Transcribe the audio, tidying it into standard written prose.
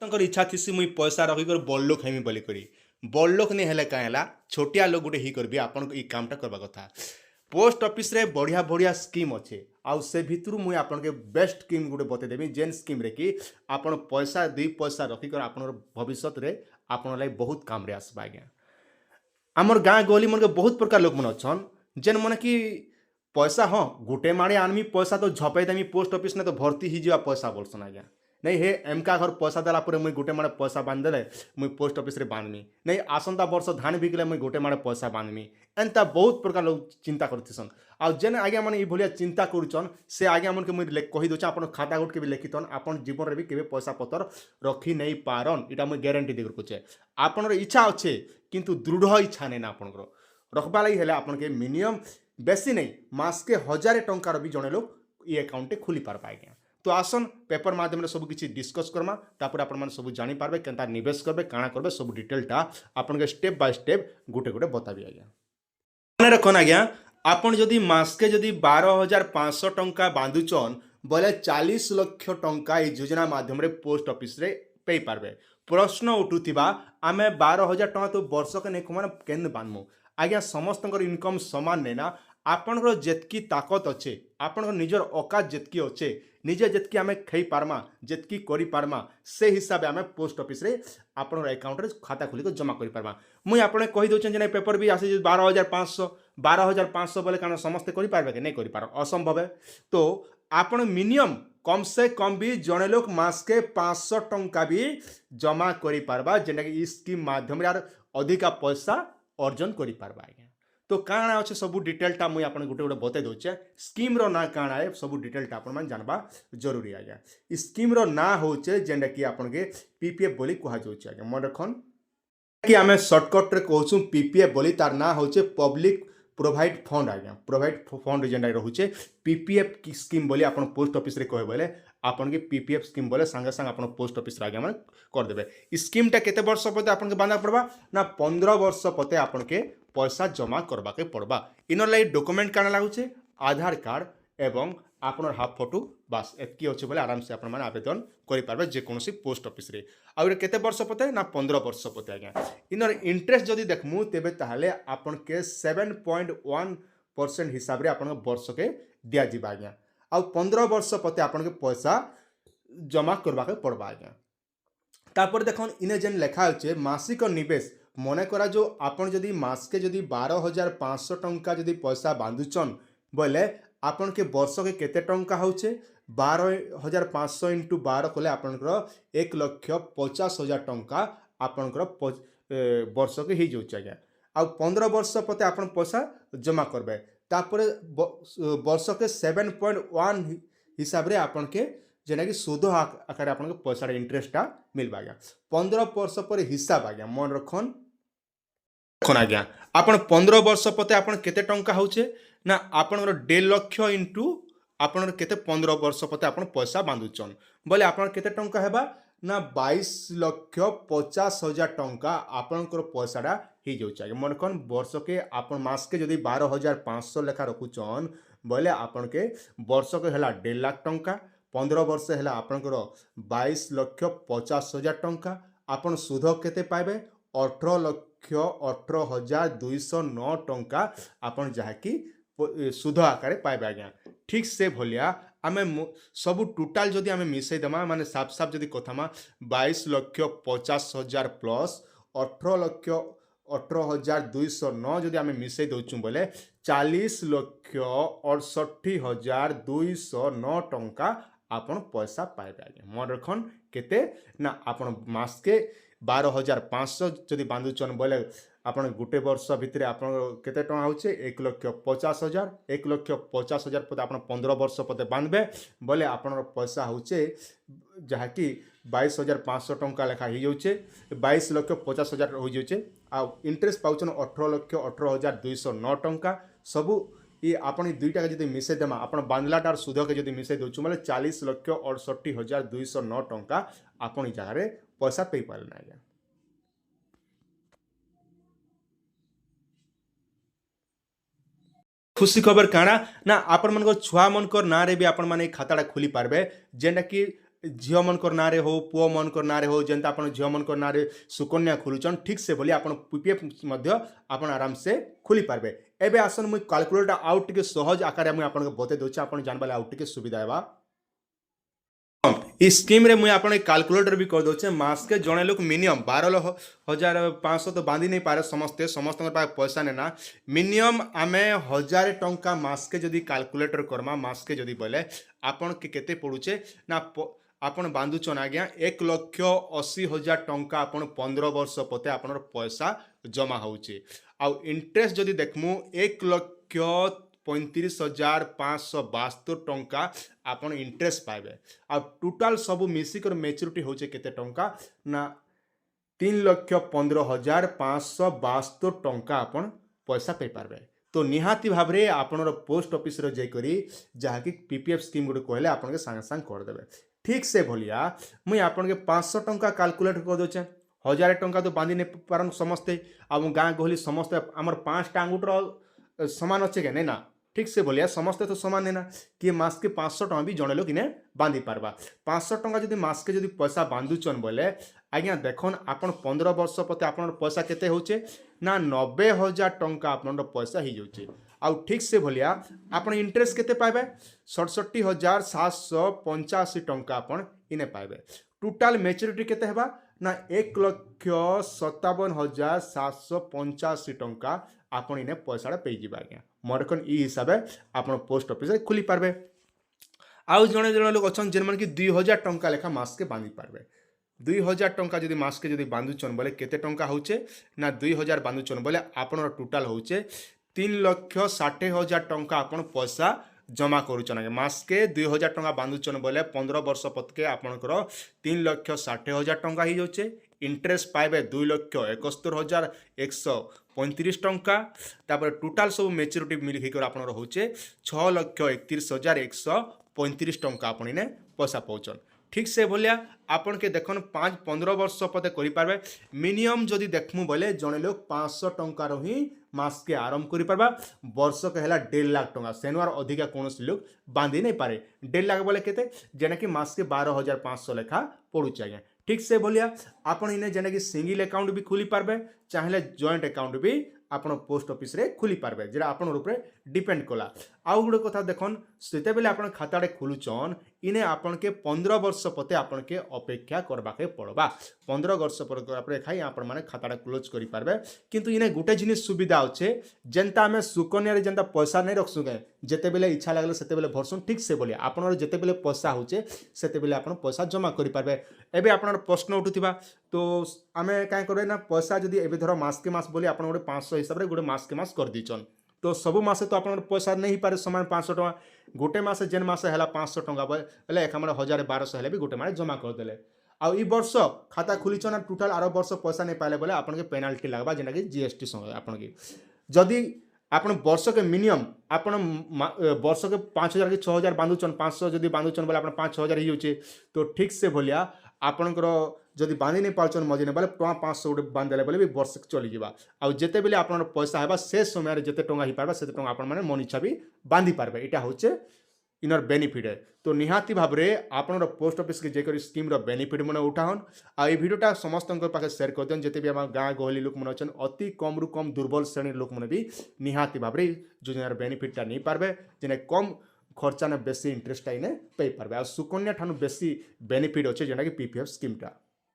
इच्छा थी मुई पैसा रखिक बड़ लोक हेमी बोलिक बड़ लोक नहीं हेले कहीं है छोटिया लोक गोटे ही करबी आपन ये कामटा करवा कथा पोस्ट ऑफिस रे बढ़िया बढ़िया स्कीम अच्छे आउ से भितर मुझे आपन के बेस्ट स्कीम गोटे बतेदेवी जेन स्कीम रे कि आपन पैसा 2 पैसा रखिक आपन भविष्य रे आपन लाइक बहुत काम रे आसबा आज्ञा आमर गाँ गली मन के बहुत प्रकार लोक मन अच्छन जेन मन कि पैसा हाँ गोटे माणे आनमी पैसा तो झपे देमी पोस्ट ऑफिस ने तो भर्ती ही जा पैसा बोलसन आज्ञा नहीं हे एमका घर पैसा देला पर मुई गोटे माणे पैसा बांधदेले मुई पोस्ट ऑफिस रे बांधमी नहीं आसंता वर्ष धान बिकले मुई गोटे माणे पैसा बांधमी एंता बहुत प्रकार लोग चिंता करथिसन आ जेन आज्ञा माने ई भलिया चिंता करूछन से आज्ञा मन के मुई कहि दोछ आपन खाता गोट के भी लिखितन आपन जीवन रे भी केबे पैसा पतर रखी नहीं पारन इटा मुई गारंटी दे कुछे आपन इच्छा अच्छे किंतु दृढ़ इच्छा नहीं ना आपन रखबा लगी हेले आपन के मिनिमम बेसी नहीं मास के 1000 टंकार भी जड़े लोग ये अकाउंट खोली पार आज्ञा तो आसन पेपर माध्यम सब किसी डिस्कस करमा तापर आपण माने सब जानि पारबे केनता निवेश करबे काଣା करबे सब डिटेलटा आपन के स्टेप बाय स्टेप गोटे गोटे बताबी आज्ञा माने रखन आज्ञा आपन जदि मास के जदि 12,500 टंका बांधुचन बोले 40 लाख टंका ये योजना माध्यम रे पोस्ट ऑफिस रे पे पारबे प्रश्न उठुथिबा आमे 12,000 टंका तो वर्ष के नहीं कमान केन बांधमु आज्ञा समस्त इनकम समान नहीं ना आपनकर जेतकी ताकत अच्छे आपन निजर औकात जेतकी अच्छे निजे जेतकी आमे खई पारमा जेतकी करि पारमा से हिसाब आमे पोस्ट ऑफिस रे आपन अकाउंट रे खाता खोली को जमा करि पारमा मुई आपने कहि दोछन जे पेपर भी आसे 12,500 बोले कारण समस्त करि पारबे के नहीं करि पार असंभव है तो आपन मिनिमम कम से कम भी जड़े लोग मास के 500 टंका भी जमा करि पारबा जेना कि स्कीम माध्यम रे अधिका पैसा अर्जन करि पारबा आज्ञा तो काଣା अच्छे सब डिटेलटा मुझे आपन गोटे गोटे बते दोचे स्कीम रो ना काଣା है सब डिटेलटा आपन मान जानबा जरूरी आज्ञा स्कीम रो ना होचे जेंडा कि आपन के पीपीएफ बोली कहा जाउचे आज्ञा मन रखन कि आमे शॉर्टकट रे कहूछु पीपीएफ बोली तार ना होचे पब्लिक प्रोवाइड फंड आज्ञा प्रोवाइड फंड जेंडा रहूचे पीपीएफ की स्कीम बोली आपन पोस्ट ऑफिस रे कहे बोले आपन के पीपीएफ स्कीम बोले संगे संग आपन पोस्ट ऑफिस रे आज्ञा मन कर देबे स्कीम टा केते वर्ष पते आपन के बांधा पड़बा ना 15 वर्ष पते आपन के पैसा जमा करबा के पड़बा इनर लाई डॉक्यूमेंट काना लागुचे आधार कार्ड एवं आपन हाफ फोटो बस एतकी अच्छे बोले आराम से आपन माने आवेदन करि पारबे जे कोनोसी पोस्ट ऑफिस रे आ केते वर्ष पते ना 15 वर्ष पते आज्ञा इनर इंटरेस्ट जदि देखमु तेबे ताहले आपन के 7.1% हिसाब रे आपन वर्ष के दिया जिबा आज्ञा आ 15 वर्ष पते आपन के पैसा जमा करबा के पड़बा आज्ञा तापर देखन इने जेन लेखा होचे मासिक निवेश मने करा जो आपन जदि मास के जदि 12,500 टंका जदि पैसा बांधुचन बोले आपन के वर्ष के केते टंका होचे 12,500 इंटू 12 कले आपनकर 1,50,000 टंका आपनकर वर्ष के ही जाउचे आज्ञा आ 15 वर्ष पते आपन पैसा जमा करबे तापर वर्ष के 7.1 हिसाब रे आपन के जेना कि सुध आकार आपन के पैसा इंटरेस्टा मिलबा आज्ञा 15 वर्ष पर हिसाब आज्ञा मन रखन आज्ञा आपन 15 वर्ष पते आपन केते टंका होचे ना आपन 1.5 लाख इंटू आपन केते 15 वर्ष पते आपन पैसा बांधुचन बोले आपन केते टंका हेबा ना 22,50,000 टंका आपन पैसाटा ही जाउचे मन कौन वर्ष के आपन मास के जदि 12,500 लेखा रखुचन बोले आपन के वर्ष के हला 1.5 लाख टंका 15 वर्ष है आपनकर 22,50,000 टंका आपन सुध केते पाइबे 18,18,209 टंका आपन जहाँकि सुध आकार पाइबे आज्ञा ठीक से भलिया आमे सब टोटाल जदि आमे मिसई देमा माने साफ साफ जदि कथामा 22,50,000 प्लस 18,18,209 जदि आमे मिसई दउछु बोले 40,68,209 टंका आपन पैसा पाइबे आज्ञा मन रखन केते ना आपन मास के 12,500 जदि बांधुचन बोले आपन गोटे वर्ष भितर आपन केते टंका होचे 1,50,000 1,50,000 पते आपन 15 वर्ष पते बांधबे बोले आपन पैसा होचे जहा कि 22,500 टंका लेखा ही जाउचे 22,50,000 हो जाउचे आ इंटरेस्ट पाउचन 18,18,209 टंका सबु ये आपन दुईटा के जदि मिसे देमा आपन बांधलाटार सुध के जदि मिसे दउछु माने 40,68,209 टंका आपन ई जगह रे पैसा पे पाल ना आज्ञा खुशी खबर काଣା ना आपण मन छुआ मन कर ना रे भी आपण माने खाताटा खोली पारबे जेना कि झील मनकर नाँ हो पुओ मनकर नाँ हो जेनता आप झील मनकर नाँ सुकन्या खोलुचन ठीक से बोली आप पीपीएफ आप आराम से खोली पार्बे। एबे आसन मुझे कैलकुलेटर आउ टे सहज आकार मुझे आपको बते दूसरे आप जानवा आउ टे सुविधा है। इस स्कीम रे मुझे आपने कैलकुलेटर भी कर दूचे मास के जड़े लोग मिनिमम 12,500 तो बांधी नहीं पारे समस्ते समस्त पैसा नेना मिनिमम आम 1,000 टंका मास के जदि कैलकुलेटर करमा मास के जदि बोले आपन के केते पड़ुचे ना आपन बांधुचन आज्ञा 1,80,000 टंका आपन 15 वर्ष पते आपन पैसा जमा होचे आउ इंटरेस्ट जदि देखमु 1,35,572 टंका आपन इंटरेस्ट पाइबे आ टोटाल सब मिसिक मैच्योरिटी होचे केते टंका ना 3,15,572 टंका आपन पैसा पाई पारबे। तो निहाती भाव रे आपनर पोस्ट ऑफिस रे जाई करी जहा कि पीपीएफ स्कीम गुड कहले आपन के संग संग कर देबे। ठीक से भलिया मुई आपन के 500 टंका कैलकुलेट कर दोचे 1,000 टंका तो बांधी नहीं पारन समस्ते आ गाँ गहली समस्ते आमर 5टा अंगूठर समान अच्छे के नहीं ना ठीक से बोलिया समस्ते तो समान नहीं ना कि मास के 500 टंका भी जड़े लोग इन्हें बांधी पारबा 500 टंका जब मास के जब पैसा बांधुचन बोले आज्ञा देखन आपन 15 वर्ष पते आपन पैसा केते होचे ना 90,000 टंका आपन पैसा ही जाउचे आउ ठीक से भलिया आपन इंटरेस्ट केते पाइबे 67,785 टंका आपन इने पाइबे। टोटाल मैच्योरिटी केते हेबा ना 1,57,785 टंका आपन इने पैसा पे जीवा आज्ञा मरकन ई हिसाब से आपन पोस्ट ऑफिस रे खुली पारबे। आउ जड़े जड़े लोग अच्छा जेन मन कि 2,000 टंका लेखा मास के बांधी पारबे 2,000 टंका जदि मास के जदि बांधुचन बोले केते टंका होचे ना 2,000 बांधुचन बोले आपन टोटाल होचे 3,60,000 टंका आपन पैसा जमा करुचन आगे मास के 2,000 टंका बांधुचन बोले 15 वर्ष पतके आपनकर 3,60,000 टंका ही जाउचे इंटरेस्ट पाइबे 2,71,135 टंका तापर टोटाल सब मैच्योरिटी मिल कर आपन होचे 6,31,135 टंका आपन इने पैसा पाउचन। ठीक से भलिया आपन के देखन 5-15 वर्ष पते करि पारबे मिनिमम जदि देखमु बोले जने लोग 500 टंका रो ही मास के आरंभ करि पारबा वर्ष के हला 1.5 लाख टंका सेनुआर अधिका कोनोसी लोग बांधी नहीं पारे 1.5 लाख बोले केते जेना कि मास के 12,500 लेखा पड़ुचे आज्ञा। ठीक से भलिया आपन इने जेना कि सिंगल अकाउंट भी खुली पारबे चाहे जॉइंट अकाउंट भी आपन पोस्ट ऑफिस रे खुली पारबे जेरा आपन ऊपर डिपेंड कला। आउ गुटे कथा देखन सेते बेले आपन खाताडे खुलुचन इने आपन के 15 वर्ष पते आपन के अपेक्षा करबा के पड़बा 15 वर्ष पर खाई आपन माने खाताडे क्लोज करि पारबे किंतु इने गुटे जिनिस सुविधा होचे जेंता हमें सुकन्या रे जेंता पैसा नहीं रखसु गए जेते बेले इच्छा लागले सेते बेले भरसुन। ठीक से बोलिए आपन जेते बेले पैसा होचे सेते बेले आपन पैसा जमा करि पारबे। एबे आपन प्रश्न उठुथिबा तो आमे काई करबे ना पैसा जदि एबे धरो मास के मास बोली आपन गोटे 500 हिसाब रे गोटे मास के मास कर दीचन तो सब मासे तो आपन पैसा नहीं पारे समान 500 टका गोटे मासे जेन मासे हला 500 टका बोले एक हमर 1,1200 हेले भी गोटे माने जमा कर देले आ ई वर्ष खाता खुलीचन टोटल आरो वर्ष पैसा नहीं पाले बोले आपन के पेनाल्टी लागबा जेना कि जीएसटी संगे आपन के जदि आपन वर्ष के मिनिमम आपन वर्ष के 5,000 कि 6,000 बांधुचन 500 जदि बांधुचन बोले आपन 5-6,000 ही होचे तो ठीक से भलिया आपनकर जदि बांधी नहीं पार्चन मझे बोले 500 गोटे बांधेले बोले भी वर्ष चली जावा आउ जेते बेले आपन पैसा हेबा से समय जेते टंका ही पारबा सेते टंका आपन माने मन इच्छा भी बांधी पारबे एटा होचे इनर बेनिफिट है। तो निहाती भाव रे आपन पोस्ट ऑफिस के जेकर स्कीम रो बेनिफिट मन उठाहन आ ए वीडियोटा समस्त पाखे शेयर कर दियन जेते भी हम गाँ गहली लोक मन अछन अति कम रु कम दुर्बल श्रेणी लोक मन भी निहाती भाव रे योजनार बेनिफिटटा नहीं पारबे जेने कम खर्चा ने बेसी इंटरेस्ट इने पे पारबे आ सुकन्या ठानु बेसी बेनिफिट अच्छे जेना कि पीपीएफ स्कीमटा।